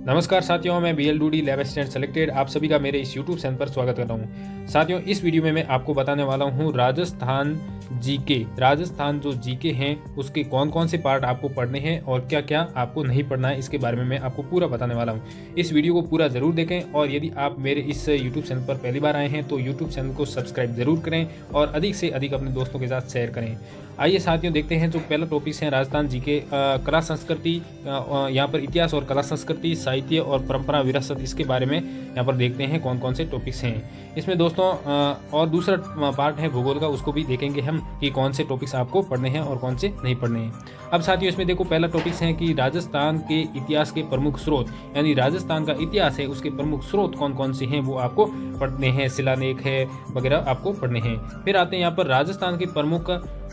नमस्कार साथियों, मैं BL2D लैब असिस्टेंट सेलेक्टेड आप सभी का मेरे इस YouTube चैनल पर स्वागत करता हूं। साथियों, इस वीडियो में मैं आपको बताने वाला हूं राजस्थान जीके। राजस्थान जो जीके हैं उसके कौन कौन से पार्ट आपको पढ़ने हैं और क्या क्या आपको नहीं पढ़ना है, इसके बारे में मैं आपको पूरा बताने वाला हूं। इस वीडियो को पूरा ज़रूर देखें और यदि आप मेरे इस YouTube चैनल पर पहली बार आए हैं तो YouTube चैनल को सब्सक्राइब ज़रूर करें और अधिक से अधिक अपने दोस्तों के साथ शेयर करें। आइए साथियों, देखते हैं जो पहला टॉपिक है राजस्थान जीके। कला संस्कृति, यहाँ पर इतिहास और कला संस्कृति, साहित्य और परंपरा विरासत, इसके बारे में यहाँ पर देखते हैं कौन कौन से टॉपिक्स हैं इसमें दोस्तों। और दूसरा पार्ट है भूगोल का, उसको भी देखेंगे हम कि कौन से टॉपिक्स आपको पढ़ने हैं और कौन से नहीं पढ़ने हैं। अब साथियों, इसमें देखो पहला टॉपिक्स है कि राजस्थान के इतिहास के प्रमुख स्रोत, यानी राजस्थान का इतिहास है उसके प्रमुख स्रोत कौन कौन से हैं वो आपको पढ़ने हैं। शिलालेख है वगैरह आपको पढ़ने हैं। फिर आते हैं यहाँ पर राजस्थान के प्रमुख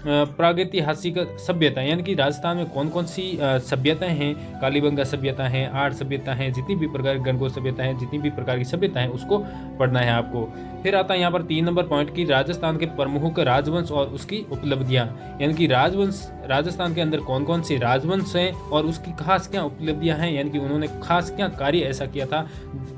प्रागैतिहासिक सभ्यता, यानी कि राजस्थान में कौन कौन सी सभ्यताएं हैं। कालीबंगा सभ्यता है, आर्य सभ्यता है, जितनी भी प्रकार की गणगौर सभ्यता है, जितनी भी प्रकार की सभ्यता है उसको पढ़ना है आपको। फिर आता है यहाँ पर 3 नंबर पॉइंट की राजस्थान के प्रमुख राजवंश और उसकी उपलब्धियां, यानी कि राजवंश, राजस्थान के अंदर कौन कौन से राजवंश हैं और उसकी खास क्या उपलब्धियां हैं, यानी कि उन्होंने खास क्या कार्य ऐसा किया था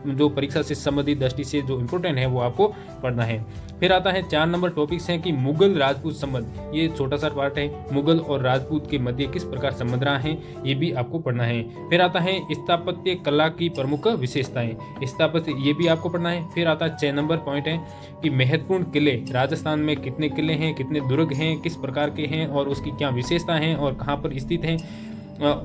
जो परीक्षा से संबंधित दृष्टि से जो इम्पोर्टेंट है वो आपको पढ़ना है। फिर आता है 4 नंबर टॉपिक्स हैं कि मुगल राजपूत संबंध, ये छोटा सा पार्ट है। मुगल और राजपूत के मध्य किस प्रकार संबंध रहा है ये भी आपको पढ़ना है। फिर आता है स्थापत्य कला की प्रमुख विशेषताएं, स्थापत्य ये भी आपको पढ़ना है। फिर आता है 6 नंबर पॉइंट है कि महत्वपूर्ण किले, राजस्थान में कितने किले हैं, कितने दुर्ग हैं, किस प्रकार के हैं और उसकी क्या विशेषता हैं और कहाँ पर स्थित हैं,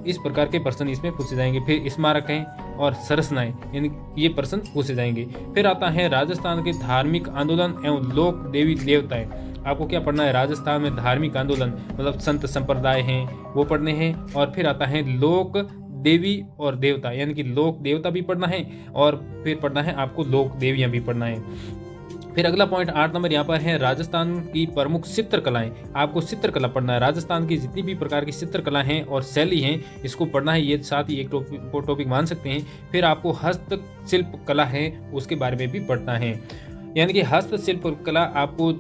इस प्रकार के प्रश्न इसमें पूछे जाएंगे। फिर स्मारक हैं और संरचनाएं, यानी ये प्रश्न पूछे जाएंगे। फिर आता है राजस्थान के धार्मिक आंदोलन एवं लोक देवी देवताएं, आपको क्या पढ़ना है। राजस्थान में धार्मिक आंदोलन मतलब संत संप्रदाय हैं वो पढ़ने हैं। और फिर आता है लोक देवी और देवता, यानी कि लोक देवता भी पढ़ना है और फिर पढ़ना है आपको लोक देवियां भी पढ़ना है। फिर अगला पॉइंट 8 नंबर यहाँ पर है राजस्थान की प्रमुख चित्रकलाएं, आपको चित्रकला पढ़ना है। राजस्थान की जितनी भी प्रकार की चित्रकला हैं और शैली हैं इसको पढ़ना है, ये साथ ही एक टॉपिक मान सकते हैं। फिर आपको हस्तशिल्प कला है उसके बारे में भी पढ़ना है, यानी कि हस्तशिल्प कला आपको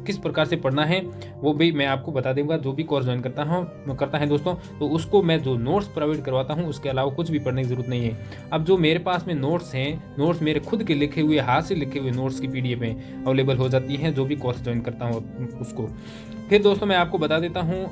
किस प्रकार से पढ़ना है वो भी मैं आपको बता दूंगा। जो भी कोर्स ज्वाइन करता है दोस्तों, तो उसको मैं जो नोट्स प्रोवाइड करवाता हूँ उसके अलावा कुछ भी पढ़ने की जरूरत नहीं है। अब जो मेरे पास में नोट्स हैं, नोट्स मेरे खुद के लिखे हुए, हाथ से लिखे हुए नोट्स की PDF में अवेलेबल हो जाती हैं जो भी कोर्स ज्वाइन करता हूँ उसको। फिर दोस्तों मैं आपको बता देता हूँ,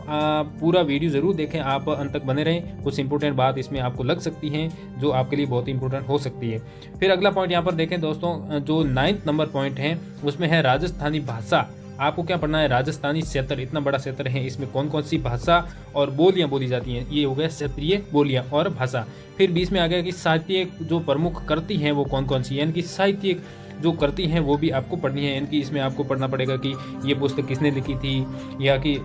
पूरा वीडियो ज़रूर देखें, आप अंत तक बने रहें। कुछ इंपॉर्टेंट बात इसमें आपको लग सकती हैं जो आपके लिए बहुत इंपॉर्टेंट हो सकती है। फिर अगला पॉइंट यहाँ पर देखें दोस्तों, जो 9th नंबर पॉइंट है उसमें है राजस्थानी भाषा। आपको क्या पढ़ना है, राजस्थानी क्षेत्र, इतना बड़ा क्षेत्र है, इसमें कौन कौन सी भाषा और बोलियां बोली जाती हैं, ये हो गया क्षेत्रीय बोलियां और भाषा। फिर 20 में आ गया कि साहित्य जो प्रमुख करती हैं वो कौन कौन सी, यानी कि साहित्य जो करती हैं वो भी आपको पढ़नी है। यानी कि इसमें आपको पढ़ना पड़ेगा कि ये पुस्तक किसने लिखी थी, या कि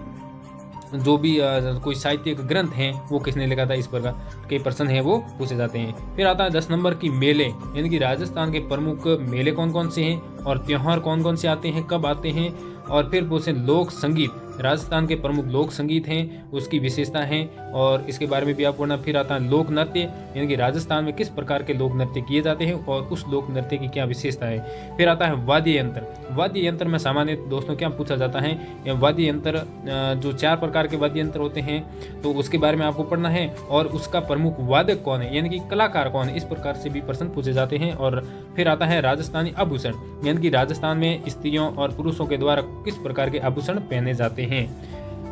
जो भी कोई साहित्यिक ग्रंथ हैं वो किसने लिखा था, इस प्रकार के प्रश्न हैं वो पूछे जाते हैं। फिर आता है 10 नंबर की मेले, यानी कि राजस्थान के प्रमुख मेले कौन कौन से हैं और त्यौहार कौन कौन से आते हैं, कब आते हैं। और फिर पूछे लोक संगीत, राजस्थान के प्रमुख लोक संगीत हैं उसकी विशेषता हैं और इसके बारे में भी आप पढ़ना। फिर आता है लोक नृत्य, यानी कि राजस्थान में किस प्रकार के लोक नृत्य किए जाते हैं और उस लोक नृत्य की क्या विशेषता है। फिर आता है वाद्य यंत्र, वाद्य यंत्र में सामान्य दोस्तों क्या पूछा जाता है, वाद्य यंत्र जो 4 प्रकार के वाद्य यंत्र होते हैं तो उसके बारे में आपको पढ़ना है और उसका प्रमुख वादक कौन है, यानी कि कलाकार कौन है, इस प्रकार से भी प्रश्न पूछे जाते हैं। और फिर आता है राजस्थानी आभूषण, यानी कि राजस्थान में स्त्रियों और पुरुषों के द्वारा किस प्रकार के आभूषण पहने जाते हैं।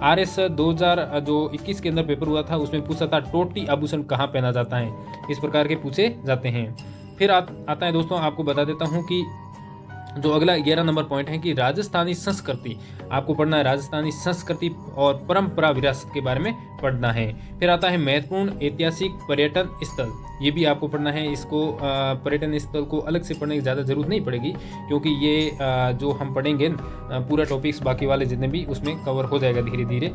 RS 2021 के अंदर पेपर हुआ था, उसमें पूछा था टोटी आभूषण कहाँ पहना जाता है, इस प्रकार के पूछे जाते हैं। फिर आता है दोस्तों, आपको बता देता हूँ कि जो अगला 11 नंबर पॉइंट है कि राजस्थानी संस्कृति, आपको पढ़ना है राजस्थानी संस्कृति और परंपरा विरासत के बारे में पढ़ना है। फिर आता है महत्वपूर्ण ऐतिहासिक पर्यटन स्थल, ये भी आपको पढ़ना है। इसको पर्यटन स्थल को अलग से पढ़ने की ज़्यादा जरूरत नहीं पड़ेगी क्योंकि ये जो हम पढ़ेंगे पूरा टॉपिक्स बाकी वाले जितने भी उसमें कवर हो जाएगा धीरे धीरे।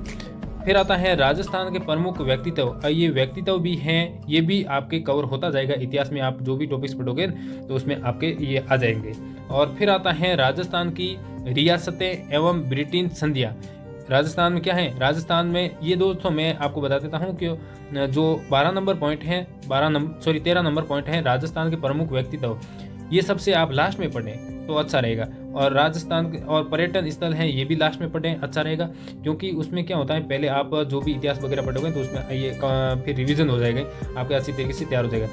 फिर आता है राजस्थान के प्रमुख व्यक्तित्व, ये व्यक्तित्व भी हैं, ये भी आपके कवर होता जाएगा। इतिहास में आप जो भी टॉपिक्स पढ़ोगे तो उसमें आपके ये आ जाएंगे। और फिर आता है राजस्थान की रियासतें एवं ब्रिटेन संधियाँ, राजस्थान में क्या है, राजस्थान में ये दोस्तों मैं आपको बता देता हूँ कि जो 13 नंबर पॉइंट है राजस्थान के प्रमुख व्यक्तित्व, ये सबसे आप लास्ट में पढ़ें तो अच्छा रहेगा। और राजस्थान और पर्यटन स्थल हैं ये भी लास्ट में पढ़ें, अच्छा रहेगा, क्योंकि उसमें क्या होता है पहले आप जो भी इतिहास वगैरह पढ़ोगे तो उसमें ये फिर रिवीजन हो जाएगा, आपके अच्छी तरीके से तैयार हो जाएगा।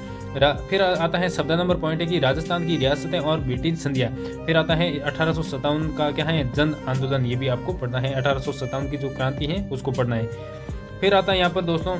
फिर आता है 17 नंबर पॉइंट है कि राजस्थान की रियासतें और ब्रिटिश संधियाँ। फिर आता है 1857 का क्या है जन आंदोलन, ये भी आपको पढ़ना है, 1857 की जो क्रांति है उसको पढ़ना है। फिर आता है यहाँ पर दोस्तों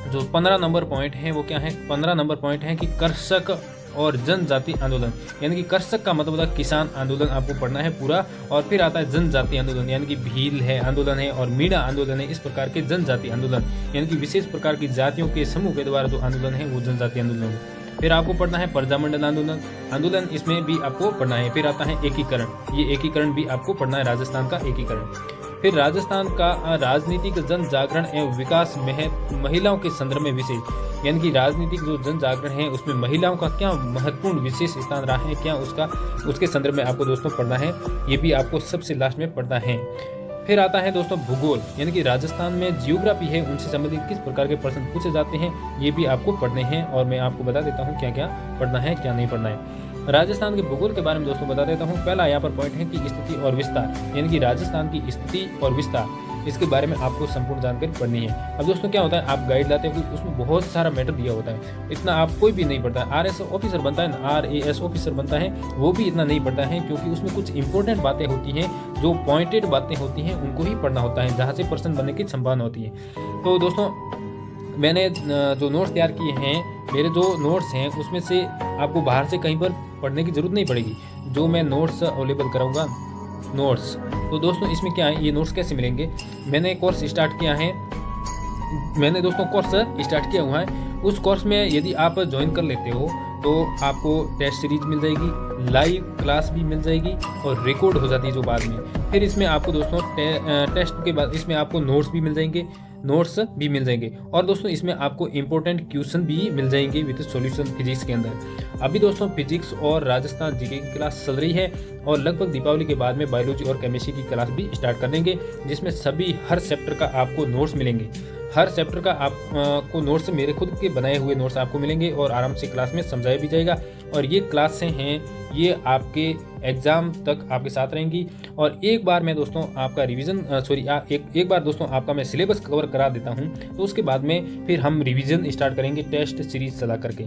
जो 15 नंबर पॉइंट है वो क्या है, 15 नंबर पॉइंट है कि कृषक और जनजाति आंदोलन, यानी कि कृषक का मतलब होता है किसान आंदोलन, आपको पढ़ना है पूरा। और फिर आता है जनजाति आंदोलन, यानी कि भील है आंदोलन है और मीणा आंदोलन है, इस प्रकार के जनजाति आंदोलन, यानी कि विशेष प्रकार की जातियों के समूह के द्वारा जो आंदोलन है वो जनजाति आंदोलन है। फिर आपको पढ़ना है प्रजामंडल आंदोलन, इसमें भी आपको पढ़ना है। फिर आता है एकीकरण, ये एकीकरण भी आपको पढ़ना है, राजस्थान का एकीकरण। फिर राजस्थान का राजनीतिक जन जागरण एवं विकास में महिलाओं के संदर्भ में विशेष, यानी कि राजनीतिक जो जन जागरण है उसमें महिलाओं का क्या महत्वपूर्ण विशेष स्थान रहा है, क्या उसके संदर्भ में आपको दोस्तों पढ़ना है, ये भी आपको सबसे लास्ट में पढ़ना है। फिर आता है दोस्तों भूगोल, यानी कि राजस्थान में जियोग्राफी है उनसे संबंधित किस प्रकार के प्रश्न पूछे जाते हैं, ये भी आपको पढ़ने हैं। और मैं आपको बता देता हूँ क्या क्या पढ़ना है क्या नहीं पढ़ना है। राजस्थान के भूगोल के बारे में दोस्तों बता देता हूँ। पहला यहाँ पर पॉइंट है कि स्थिति और विस्तार, यानी कि राजस्थान की स्थिति और विस्तार, इसके बारे में आपको संपूर्ण जानकारी पढ़नी है। अब दोस्तों क्या होता है आप गाइड लाते हो उसमें बहुत सारा मैटर दिया होता है, इतना आप कोई भी नहीं पढ़ता है। RS ऑफिसर बनता है ना, RAS ऑफिसर बनता है, वो भी इतना नहीं पढ़ता है, क्योंकि उसमें कुछ इंपॉर्टेंट बातें होती हैं, जो पॉइंटेड बातें होती हैं उनको ही पढ़ना होता है, जहाँ से प्रश्न बनने की संभावना होती है। तो दोस्तों मैंने जो नोट्स तैयार किए हैं, मेरे जो नोट्स हैं उसमें से आपको बाहर से कहीं पर पढ़ने की ज़रूरत नहीं पड़ेगी, जो मैं नोट्स अवेलेबल कराऊंगा नोट्स। तो दोस्तों इसमें क्या है, ये नोट्स कैसे मिलेंगे, मैंने कोर्स स्टार्ट किया है, मैंने दोस्तों कोर्स स्टार्ट किया हुआ है। उस कोर्स में यदि आप ज्वाइन कर लेते हो तो आपको टेस्ट सीरीज मिल जाएगी, लाइव क्लास भी मिल जाएगी और रिकॉर्ड हो जाती है जो बाद में। फिर इसमें आपको दोस्तों टेस्ट के बाद इसमें आपको नोट्स भी मिल जाएंगे और दोस्तों इसमें आपको इंपॉर्टेंट क्वेश्चन भी मिल जाएंगे विद सॉल्यूशन फिजिक्स के अंदर। अभी दोस्तों फिजिक्स और राजस्थान जीके की क्लास चल रही है और लगभग दीपावली के बाद में बायोलॉजी और केमिस्ट्री की क्लास भी स्टार्ट कर देंगे, जिसमें सभी हर चैप्टर का आपको नोट्स मिलेंगे। हर चैप्टर का आपको नोट्स मेरे खुद के बनाए हुए नोट्स आपको मिलेंगे और आराम से क्लास में समझाया भी जाएगा। और ये क्लासें हैं ये आपके एग्ज़ाम तक आपके साथ रहेंगी। और एक बार मैं दोस्तों आपका रिवीजन एक बार दोस्तों आपका मैं सिलेबस कवर करा देता हूँ, तो उसके बाद में फिर हम रिवीजन स्टार्ट करेंगे टेस्ट सीरीज चला करके।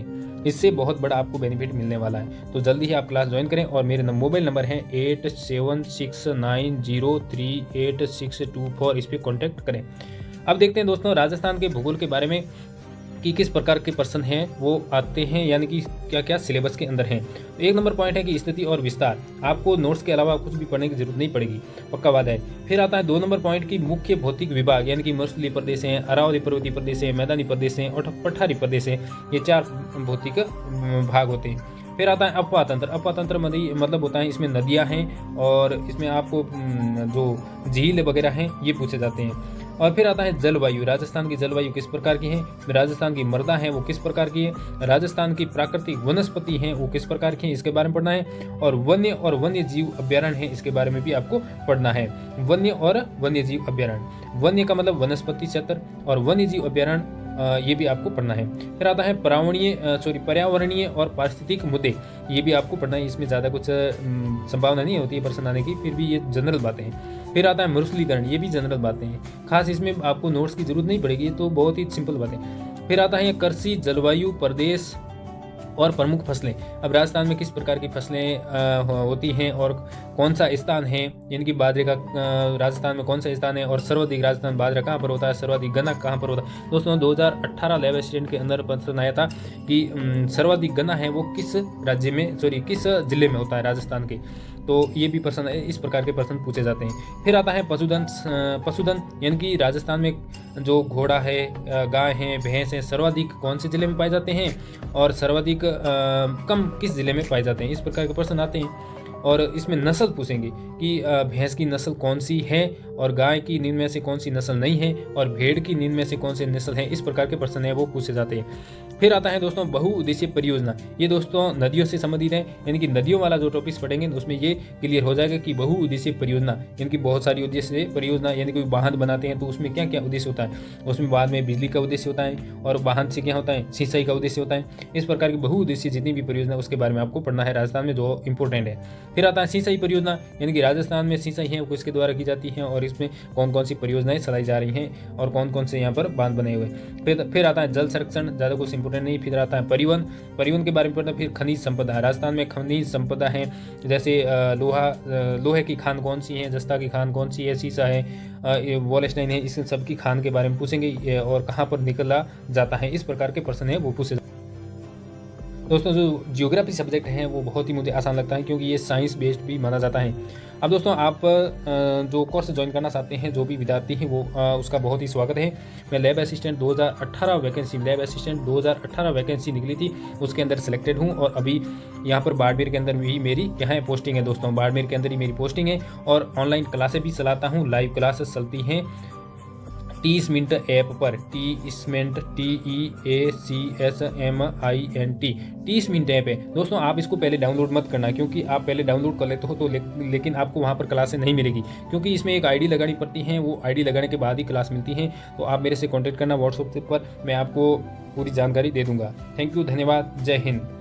इससे बहुत बड़ा आपको बेनिफिट मिलने वाला है। तो जल्दी ही आप क्लास ज्वाइन करें और मेरे मोबाइल नंबर है 8769038624, इस पर कॉन्टैक्ट करें। अब देखते हैं दोस्तों राजस्थान के भूगोल के बारे में कि किस प्रकार के प्रश्न हैं वो आते हैं, यानी कि क्या क्या सिलेबस के अंदर हैं। तो 1 नंबर पॉइंट है कि स्थिति और विस्तार, आपको नोट्स के अलावा कुछ भी पढ़ने की जरूरत नहीं पड़ेगी, पक्का बात है। फिर आता है 2 नंबर पॉइंट की मुख्य भौतिक विभाग, यानी कि मरुस्थलीय प्रदेश हैं, अरावली पर्वतीय प्रदेश है, मैदानी प्रदेश हैं और पठारी प्रदेश है, ये 4 भौतिक भाग होते हैं। फिर आता है अपवाह तंत्र, अपवाह तंत्र मतलब होता है इसमें नदियाँ हैं और इसमें आपको जो झील वगैरह हैं ये पूछे जाते हैं। और फिर आता है जलवायु, राजस्थान की जलवायु किस प्रकार की है, राजस्थान की मृदा है वो किस प्रकार की है, राजस्थान की प्राकृतिक वनस्पति हैं वो किस प्रकार की है, इसके बारे में पढ़ना है। और वन्य जीव अभ्यारण्य है, इसके बारे में भी आपको पढ़ना है। वन्य जीव अभ्यारण्य, वन्य का मतलब वनस्पति क्षेत्र और वन्य जीव अभ्यारण्य ये भी आपको पढ़ना है। फिर आता है पर्यावरणीय और पारिस्थितिक मुद्दे, ये भी आपको पढ़ना है। इसमें ज़्यादा कुछ संभावना नहीं होती है प्रश्न आने की, फिर भी ये जनरल बातें हैं। फिर आता है मरुस्थलीकरण, ये भी जनरल बातें हैं, खास इसमें आपको नोट्स की जरूरत नहीं पड़ेगी, तो बहुत ही सिंपल बातें। फिर आता है कृषि, जलवायु, प्रदेश और प्रमुख फसलें। अब राजस्थान में किस प्रकार की फसलें होती हैं और कौन सा स्थान है, यानी कि बाजरे का राजस्थान में कौन सा स्थान है और सर्वाधिक राजस्थान बाजरा कहाँ पर होता है, सर्वाधिक गन्ना कहाँ पर होता है। दोस्तों 2018 लेवल स्टूडेंट के अंदर प्रश्न आया था कि सर्वाधिक गन्ना है वो किस जिले में होता है राजस्थान के, तो ये भी प्रश्न इस प्रकार के प्रश्न पूछे जाते हैं। फिर आता है पशुधन, यानी कि राजस्थान में जो घोड़ा है, गाय हैं, भैंस हैं, सर्वाधिक कौन से जिले में पाए जाते हैं और सर्वाधिक कम किस जिले में पाए जाते हैं, इस प्रकार के प्रश्न आते हैं। और इसमें नस्ल पूछेंगे कि भैंस की नस्ल कौन सी है और गाय की नींद में से कौन सी नस्ल नहीं है और भेड़ की नींद में से कौन सी नस्ल है, इस प्रकार के प्रश्न है वो पूछे जाते हैं। फिर आता है दोस्तों बहुउद्देशीय परियोजना। ये दोस्तों नदियों से संबंधित है, यानी कि नदियों वाला जो टॉपिक्स पढ़ेंगे उसमें ये क्लियर हो जाएगा कि बहुउद्देशीय परियोजना यानी कि बहुत सारी उद्देश्य परियोजना, यानी कोई बांध बनाते हैं तो उसमें क्या क्या उद्देश्य होता है, उसमें बाद में बिजली का उद्देश्य होता है और बांध से क्या होता है, सिंचाई का उद्देश्य होता है। इस प्रकार की बहुउद्देशीय जितनी भी परियोजना उसके बारे में आपको पढ़ना है राजस्थान में, जो इंपॉर्टेंट है। फिर आता है सिंचाई परियोजना, यानी कि राजस्थान में सिंचाई है वो किसके द्वारा की जाती है और इसमें कौन कौन सी परियोजनाएं चलाई जा रही हैं और कौन कौन से यहाँ पर बांध बने हुए। फिर आता है जल संरक्षण, ज़्यादा कुछ इंपॉर्टेंट नहीं। फिर आता है परिवहन के बारे में पढ़ना। फिर खनिज संपदा, राजस्थान में खनिज संपदा है, जैसे लोहे की खान कौन सी है, जस्ता की खान कौन सी है, सीसा है, वॉलस्टाइन है, इस सब की खान के बारे में पूछेंगे और कहाँ पर निकला जाता है, इस प्रकार के प्रश्न है वो पूछे। दोस्तों जो जियोग्राफी सब्जेक्ट है वो बहुत ही मुझे आसान लगता है क्योंकि ये साइंस बेस्ड भी माना जाता है। अब दोस्तों आप जो कोर्स ज्वाइन करना चाहते हैं, जो भी विद्यार्थी हैं वो उसका बहुत ही स्वागत है। मैं lab assistant 2018 vacancy, lab assistant 2018 vacancy निकली थी, उसके अंदर सेलेक्टेड हूँ और अभी यहाँ पर बाड़मेर के अंदर भी मेरी क्या है पोस्टिंग है दोस्तों, बाड़मेर के अंदर ही मेरी पोस्टिंग है और ऑनलाइन क्लासेस भी चलाता हूँ, लाइव क्लासेस चलती हैं 30 मिनट ऐप पर, TEASMINT TEACSMINT 30 मिनट ऐप है दोस्तों। आप इसको पहले डाउनलोड मत करना क्योंकि आप पहले डाउनलोड कर लेते हो तो लेकिन आपको वहाँ पर क्लासें नहीं मिलेगी क्योंकि इसमें एक आईडी लगानी पड़ती है, वो आईडी लगाने के बाद ही क्लास मिलती है। तो आप मेरे से कॉन्टैक्ट करना व्हाट्सएप पर, मैं आपको पूरी जानकारी दे दूँगा। थैंक यू, धन्यवाद, जय हिंद।